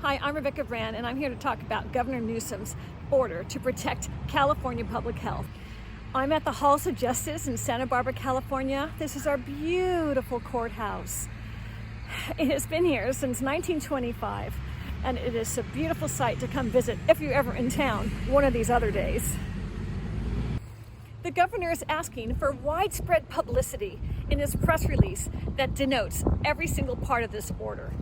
Hi, I'm Rebecca Brand, and I'm here to talk about Governor Newsom's order to protect California public health. I'm at the Halls of Justice in Santa Barbara, California. This is our beautiful courthouse. It has been here since 1925, and it is a beautiful sight to come visit if you're ever in town one of these other days. The governor is asking for widespread publicity in his press release that denotes every single part of this order.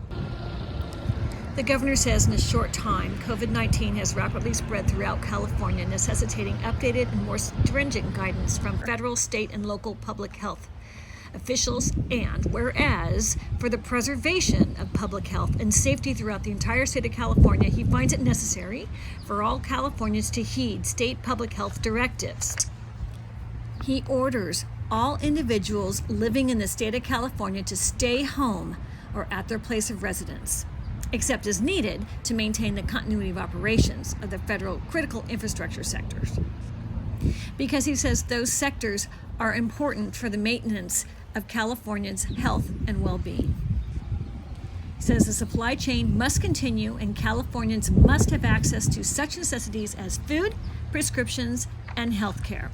The governor says in a short time, COVID-19 has rapidly spread throughout California, necessitating updated and more stringent guidance from federal, state, and local public health officials. And whereas for the preservation of public health and safety throughout the entire state of California, he finds it necessary for all Californians to heed state public health directives. He orders all individuals living in the state of California to stay home or at their place of residence, except as needed to maintain the continuity of operations of the federal critical infrastructure sectors. Because he says those sectors are important for the maintenance of Californians' health and well-being. He says the supply chain must continue and Californians must have access to such necessities as food, prescriptions, and health care.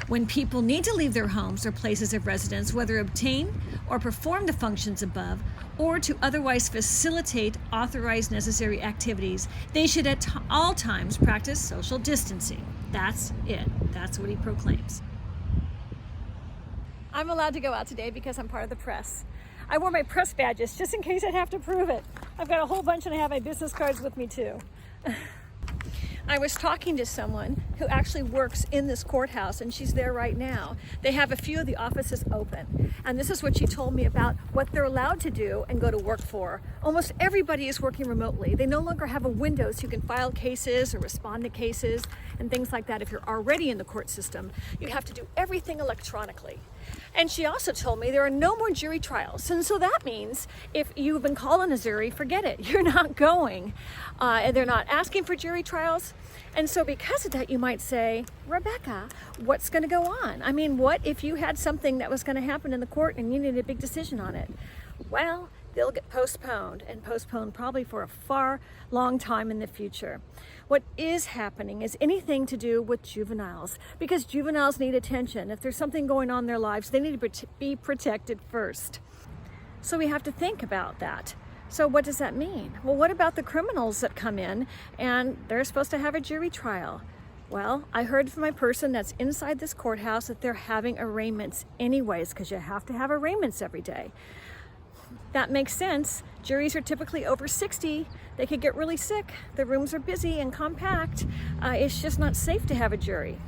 When people need to leave their homes or places of residence, whether obtain or perform the functions above, or to otherwise facilitate authorized necessary activities, they should at all times practice social distancing. That's it. That's what he proclaims. I'm allowed to go out today because I'm part of the press. I wore my press badges just in case I'd have to prove it. I've got a whole bunch and I have my business cards with me too. I was talking to someone who actually works in this courthouse, and she's there right now. They have a few of the offices open, and this is what she told me about what they're allowed to do and go to work for. Almost everybody is working remotely. They no longer have a window so you can file cases or respond to cases and things like that. If you're already in the court system, you have to do everything electronically. And she also told me there are no more jury trials. And so that means if you've been calling a jury, forget it. You're not going. And they're not asking for jury trials. And so because of that, you might say, Rebecca, what's going to go on? I mean, what if you had something that was going to happen in the court and you needed a big decision on it? Well, they'll get postponed, and postponed probably for a far long time in the future. What is happening is anything to do with juveniles, because juveniles need attention. If there's something going on in their lives, they need to be protected first. So we have to think about that. So what does that mean? Well, what about the criminals that come in and they're supposed to have a jury trial? Well, I heard from a person that's inside this courthouse that they're having arraignments anyways, because you have to have arraignments every day. That makes sense. Juries are typically over 60. They could get really sick. The rooms are busy and compact. It's just not safe to have a jury.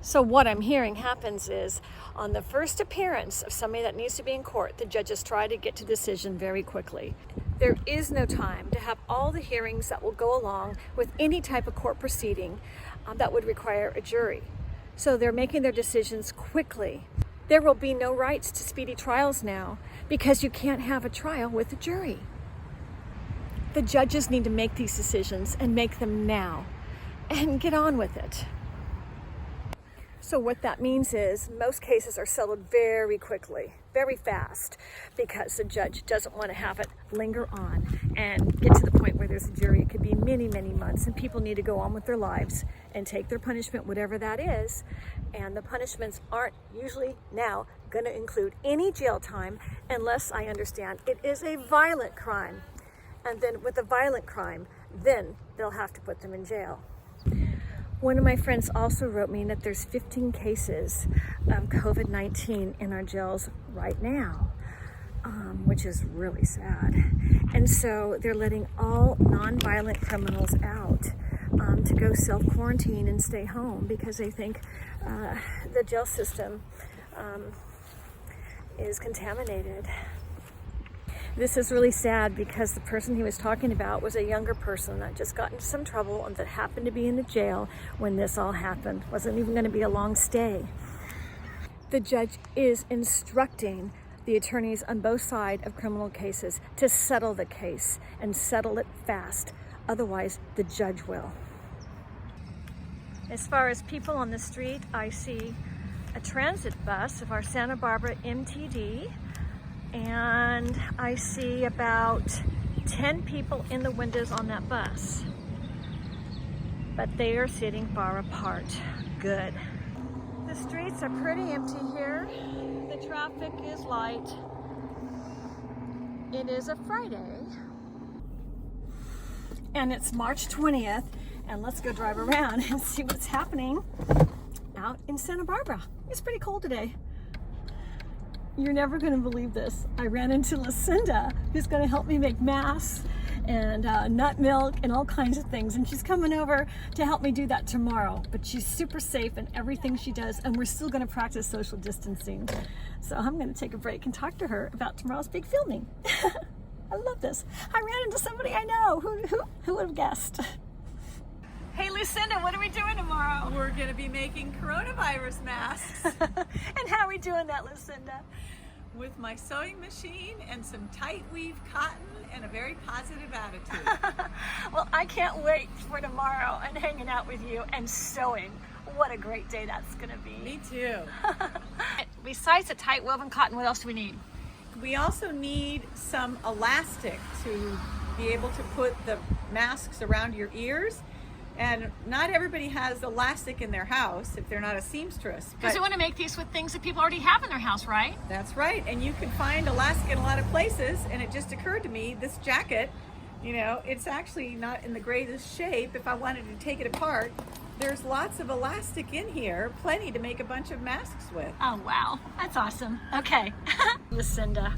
So what I'm hearing happens is on the first appearance of somebody that needs to be in court, the judges try to get to decision very quickly. There is no time to have all the hearings that will go along with any type of court proceeding that would require a jury. So they're making their decisions quickly. There will be no rights to speedy trials now because you can't have a trial with a jury. The judges need to make these decisions and make them now and get on with it. So what that means is most cases are settled very quickly, very fast, because the judge doesn't want to have it linger on and get to the point where there's a jury. It could be many, many months, and people need to go on with their lives and take their punishment, whatever that is. And the punishments aren't usually now going to include any jail time unless, I understand, it is a violent crime. And then with a violent crime, then they'll have to put them in jail. One of my friends also wrote me that there's 15 cases of COVID-19 in our jails right now, which is really sad. And so they're letting all non-violent criminals out to go self-quarantine and stay home because they think the jail system is contaminated. This is really sad because the person he was talking about was a younger person that just got into some trouble and that happened to be in the jail when this all happened. Wasn't even going to be a long stay. The judge is instructing the attorneys on both sides of criminal cases to settle the case and settle it fast. Otherwise, the judge will. As far as people on the street, I see a transit bus of our Santa Barbara MTD. And I see about 10 people in the windows on that bus, but they are sitting far apart. Good. The streets are pretty empty here. The traffic is light. It is a Friday, and it's March 20th, and let's go drive around and see what's happening out in Santa Barbara. It's pretty cold today. You're never going to believe this. I ran into Lucinda, who's going to help me make masks and nut milk and all kinds of things, and she's coming over to help me do that tomorrow. But she's super safe in everything she does, and we're still going to practice social distancing. So I'm going to take a break and talk to her about tomorrow's big filming. I love this. I ran into somebody I know. Who would have guessed? Hey Lucinda, what are we doing tomorrow? We're going to be making coronavirus masks. And how are we doing that, Lucinda? With my sewing machine and some tight weave cotton and a very positive attitude. Well, I can't wait for tomorrow and hanging out with you and sewing. What a great day that's going to be. Me too. Besides the tight woven cotton, what else do we need? We also need some elastic to be able to put the masks around your ears. And not everybody has elastic in their house if they're not a seamstress. Because we want to make these with things that people already have in their house, right? That's right. And you can find elastic in a lot of places. And it just occurred to me, this jacket, you know, it's actually not in the greatest shape. If I wanted to take it apart, there's lots of elastic in here, plenty to make a bunch of masks with. Oh, wow. That's awesome. Okay. Lucinda.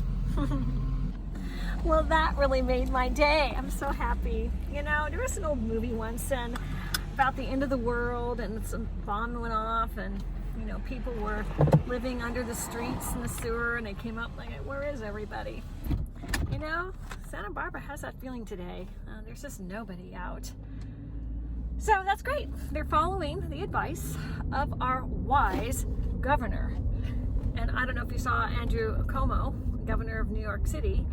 Well, that really made my day. I'm so happy. You know, there was an old movie once and about the end of the world, and some bomb went off, and you know, people were living under the streets and the sewer, and they came up like, where is everybody? You know, Santa Barbara has that feeling today. There's just nobody out. So that's great. They're following the advice of our wise governor. And I don't know if you saw Andrew Cuomo, governor of New York City,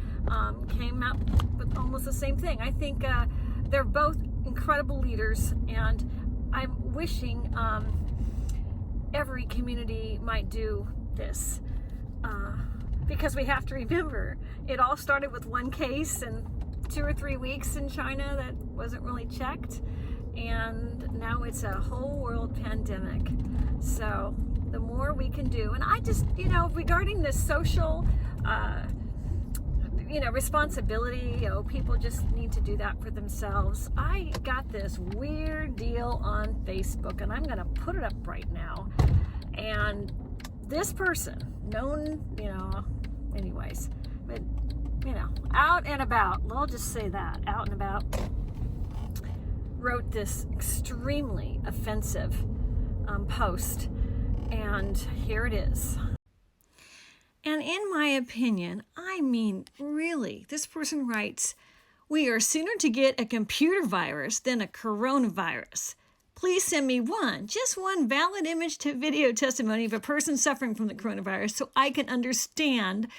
came up with almost the same thing. I think they're both incredible leaders, and I'm wishing every community might do this, because we have to remember it all started with one case and 2 or 3 weeks in China that wasn't really checked, and now it's a whole world pandemic. So the more we can do, and I just, you know, regarding this social you know, responsibility, you know, people just need to do that for themselves. I got this weird deal on Facebook, and I'm gonna put it up right now. And this person, known, you know, anyways, but you know, out and about, I'll just say that, out and about, wrote this extremely offensive post, and here it is. And in my opinion, I mean, really, this person writes, "We are sooner to get a computer virus than a coronavirus. Please send me just one valid image to video testimony of a person suffering from the coronavirus so I can understand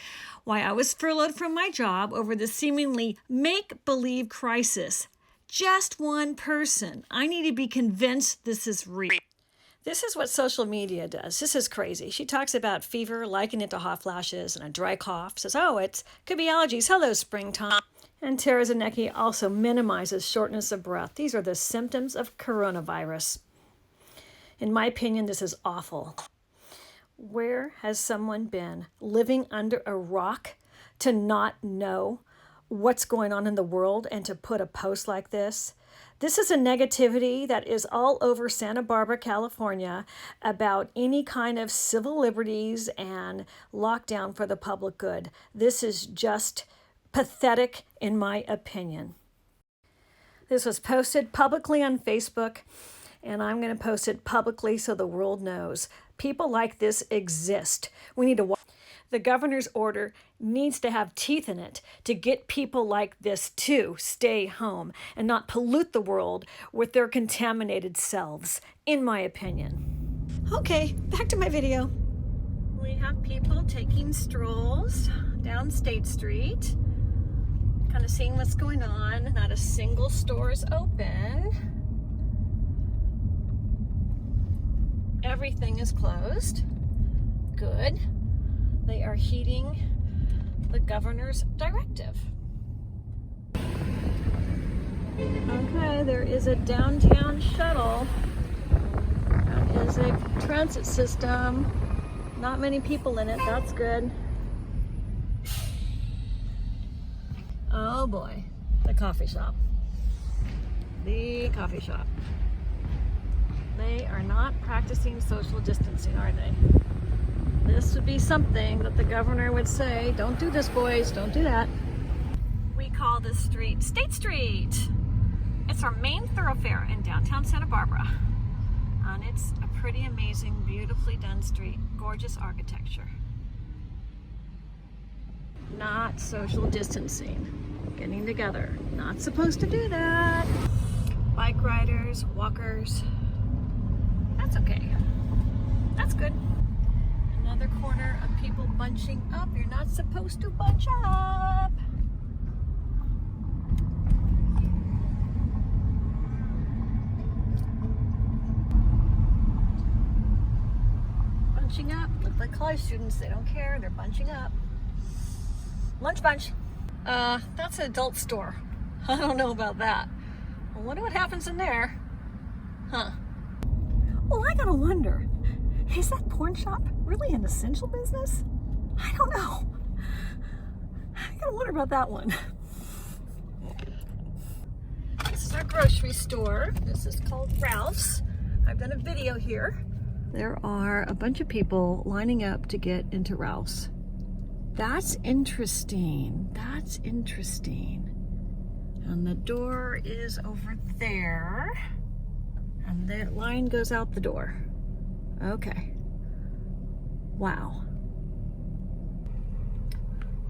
why I was furloughed from my job over the seemingly make-believe crisis. Just one person. I need to be convinced this is real." This is what social media does. This is crazy. She talks about fever, likening it to hot flashes, and a dry cough. Says, oh, it could be allergies. Hello, springtime. And Tara Zanecki also minimizes shortness of breath. These are the symptoms of coronavirus. In my opinion, this is awful. Where has someone been living under a rock to not know what's going on in the world and to put a post like this? This is a negativity that is all over Santa Barbara, California, about any kind of civil liberties and lockdown for the public good. This is just pathetic, in my opinion. This was posted publicly on Facebook, and I'm going to post it publicly so the world knows. People like this exist. We need to watch. The governor's order needs to have teeth in it to get people like this to stay home and not pollute the world with their contaminated selves, in my opinion. Okay, back to my video. We have people taking strolls down State Street, kind of seeing what's going on. Not a single store is open. Everything is closed. Good. They are heeding the governor's directive. Okay, there is a downtown shuttle. That is a transit system. Not many people in it, that's good. Oh boy, the coffee shop. The coffee shop. They are not practicing social distancing, are they? This would be something that the governor would say, don't do this, boys, don't do that. We call this street State Street. It's our main thoroughfare in downtown Santa Barbara. And it's a pretty amazing, beautifully done street. Gorgeous architecture. Not social distancing. Getting together. Not supposed to do that. Bike riders, walkers. That's okay. That's good. Another corner of people bunching up. You're not supposed to bunch up. Bunching up. Look like college students. They don't care. They're bunching up. Lunch bunch. That's an adult store. I don't know about that. I wonder what happens in there. Huh. Well, I gotta wonder, is that porn shop really an essential business? I don't know. I gotta wonder about that one. This is our grocery store. This is called Ralph's. I've done a video here. There are a bunch of people lining up to get into Ralph's. That's interesting. That's interesting. And the door is over there. And the line goes out the door. Okay. Wow.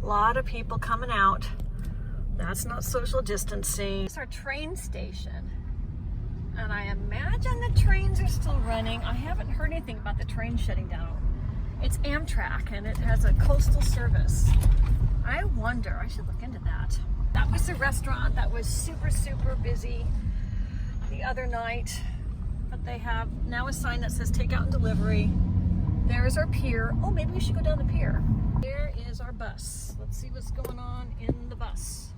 A lot of people coming out. That's not social distancing. It's our train station. And I imagine the trains are still running. I haven't heard anything about the train shutting down. It's Amtrak and it has a coastal service. I wonder, I should look into that. That was the restaurant that was super, super busy the other night. But they have now a sign that says takeout and delivery. There's our pier. Oh, maybe we should go down the pier. Here is our bus. Let's see what's going on in the bus.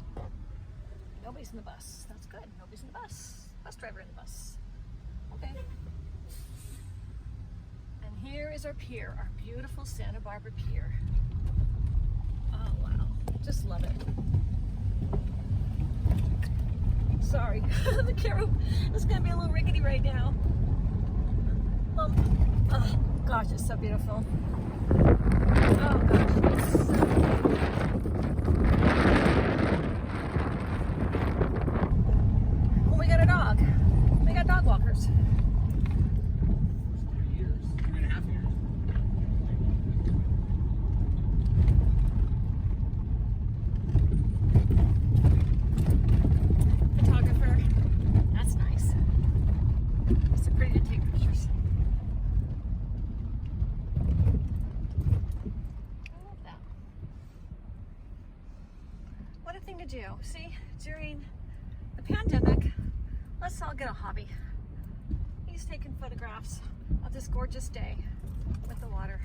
Nobody's in the bus. That's good. Nobody's in the bus. Bus driver in the bus. Okay. And here is our pier, our beautiful Santa Barbara pier. Oh, wow. Just love it. Sorry, the camera is going to be a little rickety right now. Oh, gosh, it's so beautiful. Oh, gosh, it's so beautiful. Well, we got a dog. We got dog walkers. 3 years, 3.5 years. Photographer. That's nice. It's so pretty to take pictures. I love that. What a thing to do. See, during the pandemic, let's all get a hobby. He's taking photographs of this gorgeous day with the water.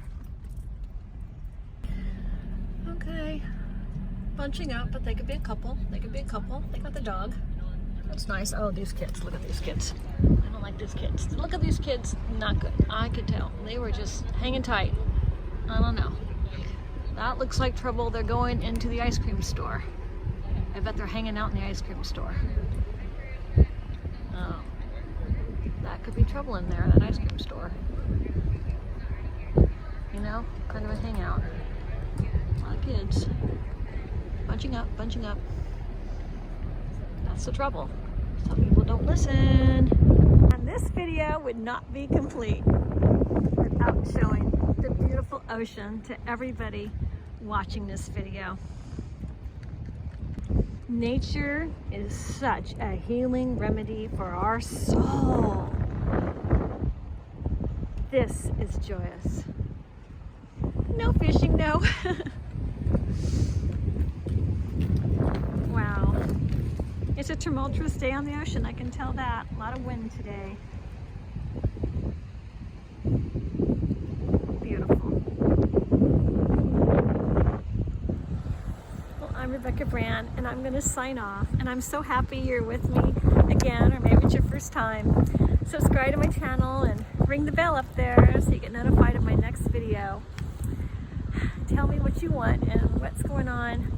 Okay. Bunching up, but they could be a couple. They could be a couple. They got the dog. That's nice. Oh, these kids. Look at these kids. I don't like these kids. Look at these kids. Not good. I could tell. They were just hanging tight. I don't know. That looks like trouble. They're going into the ice cream store. I bet they're hanging out in the ice cream store. Oh. That could be trouble in there, that ice cream store. You know, kind of a hangout. A lot of kids. Bunching up, bunching up. That's the trouble. Some people don't listen. And this video would not be complete without showing the beautiful ocean to everybody watching this video. Nature is such a healing remedy for our soul. This is joyous. No fishing, no. Wow. It's a tumultuous day on the ocean, I can tell that. A lot of wind today. Beautiful. Well, I'm Rebecca Brand. can, and I'm going to sign off. And I'm so happy you're with me again, or maybe it's your first time. Subscribe to my channel and ring the bell up there so you get notified of my next video. Tell me what you want and what's going on.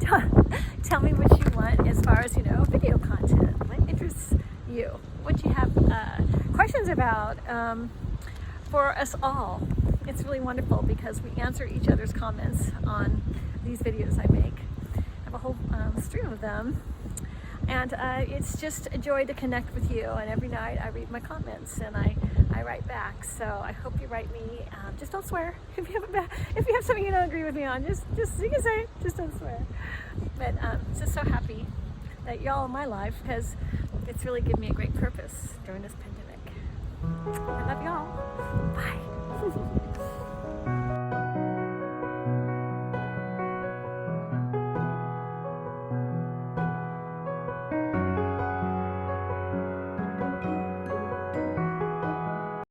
Tell me what you want as far as, video content. What interests you? What you have questions about for us all. It's really wonderful because we answer each other's comments on these videos I make. I have a whole stream of them. And it's just a joy to connect with you. And every night I read my comments and I write back. So I hope you write me. Just don't swear. If you have something you don't agree with me on, just you can say it. Just don't swear. But just so happy that y'all in my life, because it's really given me a great purpose during this pandemic. I love y'all. Bye.